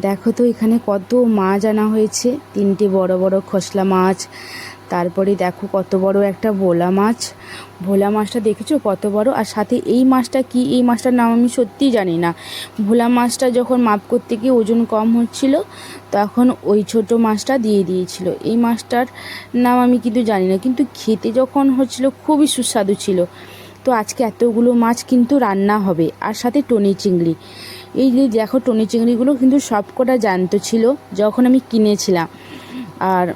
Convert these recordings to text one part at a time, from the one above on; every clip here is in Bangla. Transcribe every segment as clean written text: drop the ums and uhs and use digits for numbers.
দেখো তো এখানে কত মাছ আনা হয়েছে, 3টে বড় বড় খসলা মাছ। তারপরে দেখো কত বড় একটা ভোলা মাছ। ভোলা মাছটা দেখেছো কত বড়? আর সাথে এই মাছটা কি, এই মাছটার নাম আমি সত্যিই জানি না। ভোলা মাছটা যখন মাপ করতে গিয়ে ওজন কম হচ্ছিল তখন ওই ছোট মাছটা দিয়ে দিয়েছিল। এই মাছটার নাম আমি কিন্তু জানি না, কিন্তু খেতে যখন হচ্ছিল খুবই সুস্বাদু ছিল। তো আজকে এতগুলো মাছ কিন্তু রান্না হবে, আর সাথে টনি চিংড়ি। এই যে দেখো টনি চিংড়িগুলো কিন্তু সবকটা জ্যান্ত ছিল যখন আমি কিনেছিলাম, আর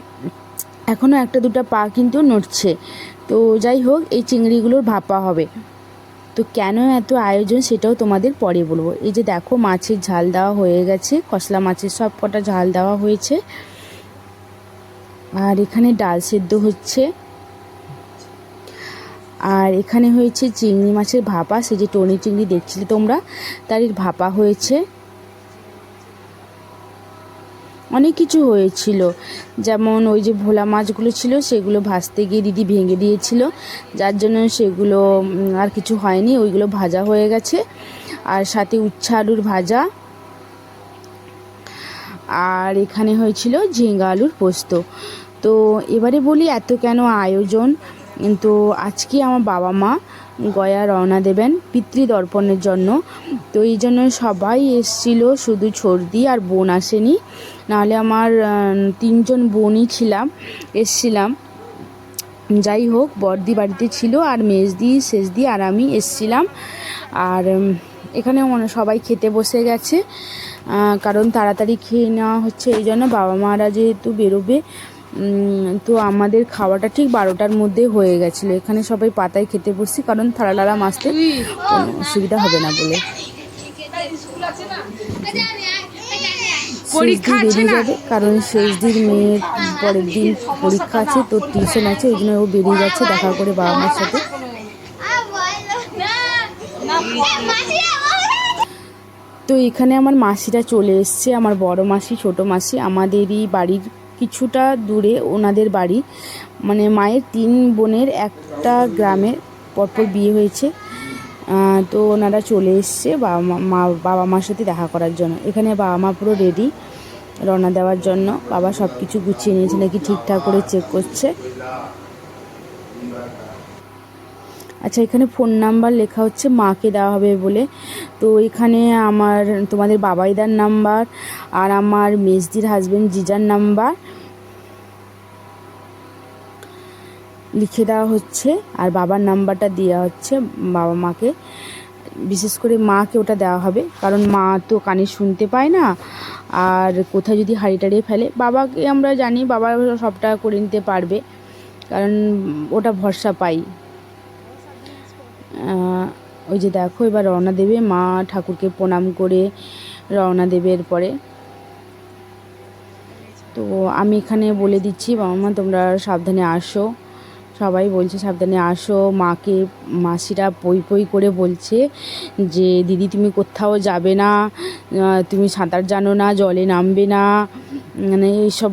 এখনও একটা দুটো পা কিন্তু নড়ছে। তো যাই হোক, এই চিংড়িগুলোর ভাপা হবে। তো কেন এত আয়োজন সেটাও তোমাদের পরে বলবো। এই যে দেখো মাছের ঝাল দেওয়া হয়ে গেছে, খসলা মাছের সব কটা ঝাল দেওয়া হয়েছে, আর এখানে ডাল সেদ্ধ হচ্ছে। আর এখানে হয়েছে চিংড়ি মাছের ভাপা, সে যে টনি চিংড়ি দেখছিলে তোমরা, তারই ভাপা হয়েছে। অনেক কিছু হয়েছিল, যেমন ওই যে ভোলা মাছগুলো ছিল সেগুলো ভাজতে গিয়ে দিদি ভেঙে দিয়েছিল, যার জন্য সেগুলো আর কিছু হয়নি, ওইগুলো ভাজা হয়ে গেছে। আর সাথে উচ্ছে আলুর ভাজা, আর এখানে হয়েছিল ঝিঙ্গা আলুর পোস্ত। তো এবারে বলি এত কেন আয়োজন। তো আজকে আমার বাবা মা গয়া রওনা দেবেন পিতৃদর্পণের জন্য। তো এই জন্য সবাই এসছিল, শুধু ছর্দি আর বোন আসেনি, নাহলে আমার 3জন বোনই এসছিলাম। যাই হোক, বড়দি বাড়িতে ছিল, আর মেজদি শেষদি আর আমি এসছিলাম। আর এখানে সবাই খেতে বসে গেছে, কারণ তাড়াতাড়ি খেয়ে নেওয়া হচ্ছে। এই জন্য বাবা মারা যেহেতু বেরোবে, তো আমাদের খাওয়াটা ঠিক 12টার মধ্যে হয়ে গেছিলো। এখানে সবাই পাতায় খেতে বসছি, কারণ থালালালা মাজতে কোনো অসুবিধা হবে না বলে। শেষদি বেরিয়ে যাবে, কারণ শেষদির মেয়ের পরের দিন পরীক্ষা আছে, তো টিউশন আছে, ওই জন্য ও বেরিয়ে যাচ্ছে দেখা করে বাবা মার সাথে। তো এখানে আমার মাসিরা চলে এসছে, আমার বড় মাসি ছোট মাসি। আমাদেরই বাড়ির কিছুটা দূরে ওনাদের বাড়ি, মানে মায়ের 3 বোনের একটা গ্রামে পরপর বিয়ে হয়েছে। তো ওনারা চলে এসছে বাবা মার সাথে দেখা করার জন্য। এখানে বাবা মা পুরো রেডি রওনা দেওয়ার জন্য। বাবা সব কিছু গুছিয়ে নিয়েছে নাকি ঠিকঠাক করে চেক করছে। আচ্ছা, এখানে ফোন নাম্বার লেখা হচ্ছে মাকে দেওয়া হবে বলে। তো এখানে আমার তোমাদের বাবাইদার নাম্বার আর আমার মেজদির হাজবেন্ড জিজার নাম্বার লিখে দেওয়া হচ্ছে, আর বাবার নাম্বারটা দেওয়া হচ্ছে বাবা মাকে। বিশেষ করে মাকে ওটা দেওয়া হবে, কারণ মা তো কানে শুনতে পায় না, আর কোথায় যদি হারিয়ে টারিয়ে ফেলে। বাবাকে আমরা জানি বাবা সবটা করে নিতে পারবে, কারণ ওটা ভরসা পাই। ওই যে দেখো এবার রওনা দেবে মা, ঠাকুরকে প্রণাম করে রওনা দেবে এরপরে। তো আমি এখানে বলে দিচ্ছি বাবা মা তোমরা সাবধানে আসো, সবাই বলছে সাবধানে আসো। মাকে মাসিরা পই পই করে বলছে যে দিদি তুমি কোথাও যাবে না, তুমি সাঁতার জানো না, জলে নামবে না, মানে এইসব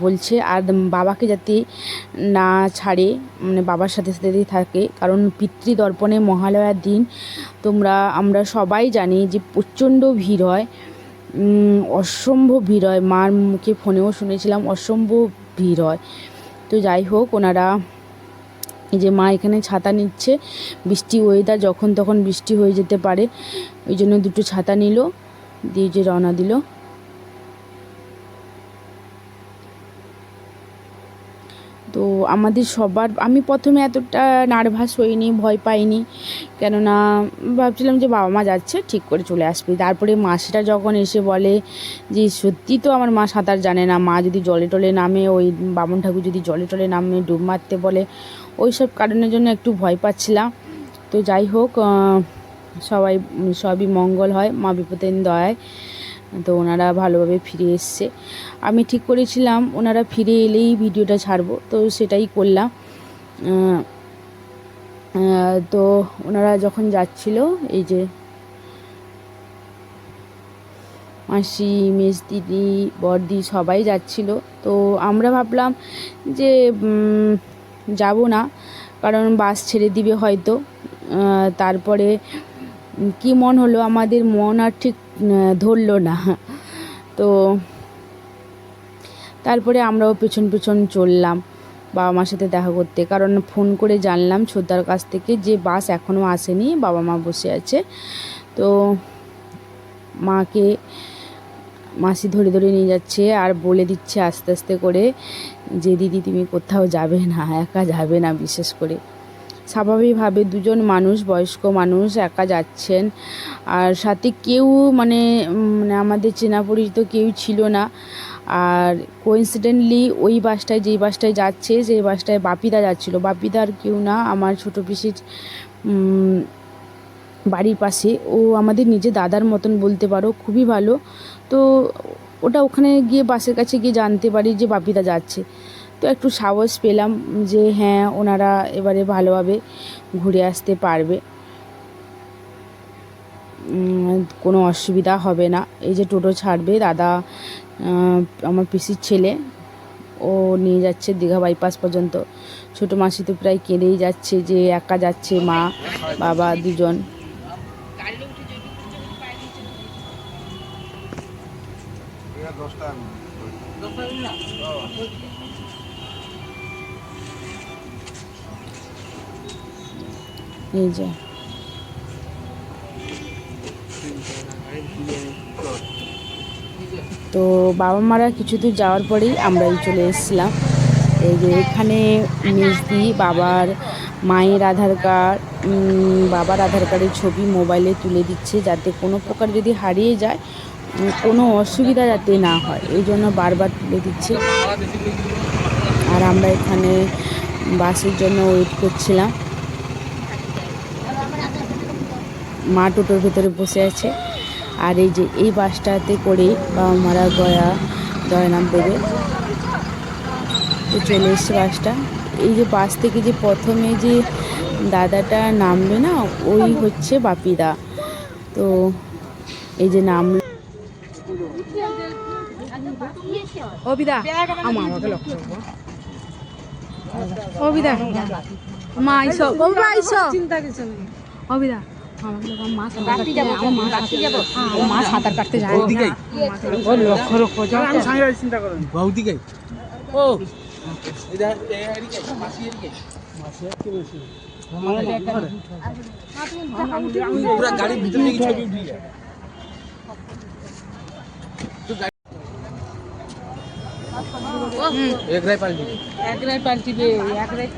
বলছে। আর বাবাকে যাতে না ছাড়ে, মানে বাবার সাথে সাথে থাকে, কারণ পিতৃদর্পণে মহালয়ার দিন আমরা সবাই জানি যে প্রচণ্ড ভিড় হয়, অসম্ভব ভিড় হয়। মার মুখে ফোনেও শুনেছিলাম অসম্ভব ভিড় হয়। তো যাই হোক, ওনারা এই যে মা এখানে ছাতা নিচ্ছে, বৃষ্টি ওয়েদার, যখন তখন বৃষ্টি হয়ে যেতে পারে, ওই জন্য 2টো ছাতা নিল, দিয়ে যে রওনা দিল। তো আমাদের সবার, আমি প্রথমে এতটা নার্ভাস হইনি, ভয় পাইনি, কেননা ভাবছিলাম যে বাবা মা যাচ্ছে ঠিক করে চলে আসবে। তারপরে মাসিটা যখন এসে বলে যে সত্যি তো আমার মা সাঁতার জানে না, মা যদি জলে টলে নামে, ওই বামুন ঠাকুর যদি জলে টলে নামে ডুব মারতে বলে, ওই সব কারণের জন্য একটু ভয় পাচ্ছিলাম। তো যাই হোক, সবই মঙ্গল হয় মা বিপদের দয়ায়। তো ওনারা ভালোভাবে ফিরে এসছে। আমি ঠিক করেছিলাম ওনারা ফিরে এলেই ভিডিওটা ছাড়বো, তো সেটাই করলাম। তো ওনারা যখন যাচ্ছিল, এই যে মাসি মেজদিদি বড়দি সবাই যাচ্ছিল। তো আমরা ভাবলাম যে যাব না, কারণ বাস ছেড়ে দিবে হয়তো। তারপরে কি মন হলো, আমাদের মন আর ঠিক ধরলো না। তো তারপরে আমরাও পেছন পেছন চললাম বাবা মার সাথে দেখা করতে, কারণ ফোন করে জানলাম ছোদ্দার কাছ থেকে যে বাস এখনও আসেনি, বাবা মা বসে আছে। তো মাকে মাসি ধরে ধরে নিয়ে যাচ্ছে আর বলে দিচ্ছে আস্তে আস্তে করে যে দিদি তুমি কোথাও যাবে না, একা যাবে না। বিশেষ করে স্বাভাবিকভাবে দুজন মানুষ, বয়স্ক মানুষ একা যাচ্ছেন, আর সাথে কেউ মানে আমাদের চেনা পরিচিত কেউ ছিল না। আর কোইন্সিডেন্টলি ওই বাসটায়, যেই বাসটায় যাচ্ছে সেই বাসটায় বাপিদা যাচ্ছিলো। বাপিদা আর কেউ না, আমার ছোটো পিসির বাড়ির পাশে, ও আমাদের নিজে দাদার মতন বলতে পারো, খুবই ভালো। তো ওখানে গিয়ে বাসের কাছে গিয়ে জানতে পারি যে বাপিদা যাচ্ছে। তো একটু সাহস পেলাম যে হ্যাঁ ওনারা এবারে ভালোভাবে ঘুরে আসতে পারবে, কোনো অসুবিধা হবে না। এই যে টোটো ছাড়বে দাদা, আমার পিসির ছেলে, ও নিয়ে যাচ্ছে দীঘা বাইপাস পর্যন্ত। ছোটো মাসি তো প্রায় কেঁদেই যাচ্ছে যে একা যাচ্ছে, মা বাবা দুজন। এই যে তো বাবা মারা কিছু দূর যাওয়ার পরেই আমরাই চলে এসেছিলাম। এই যে এখানে মেজদি বাবার মায়ের আধার কার্ড, বাবার আধার কার্ডের ছবি মোবাইলে তুলে দিচ্ছে, যাতে কোনো প্রকার যদি হারিয়ে যায় কোনো অসুবিধা যাতে না হয়, এই জন্য বারবার তুলে দিচ্ছে। আর আমরা এখানে বাসের জন্য ওয়েট করছিলাম। মা টোটোর ভেতরে বসে আছে। আর এই যে এই বাসটাতে করেই বাবা মারা জয়নাম দেবে। তো চলে এসছে বাসটা। এই যে বাস থেকে যে প্রথমে যে দাদাটা নামবে না, ওই হচ্ছে বাপিদা। তো এই যে নাম অবিদা, আমাকে লক্ষ্য অবিদা, মা আইসো, মা আইসো, চিন্তা কিছু নেই। অবিদা মা সাঁতার কাটতে যায়, লক্ষ্য লক্ষ্য চিন্তা করেন বৌদিকে। ও গাড়ির ভিতরে ছবি উঠিয়ে এক রায় পাল্টিবে, এক রায়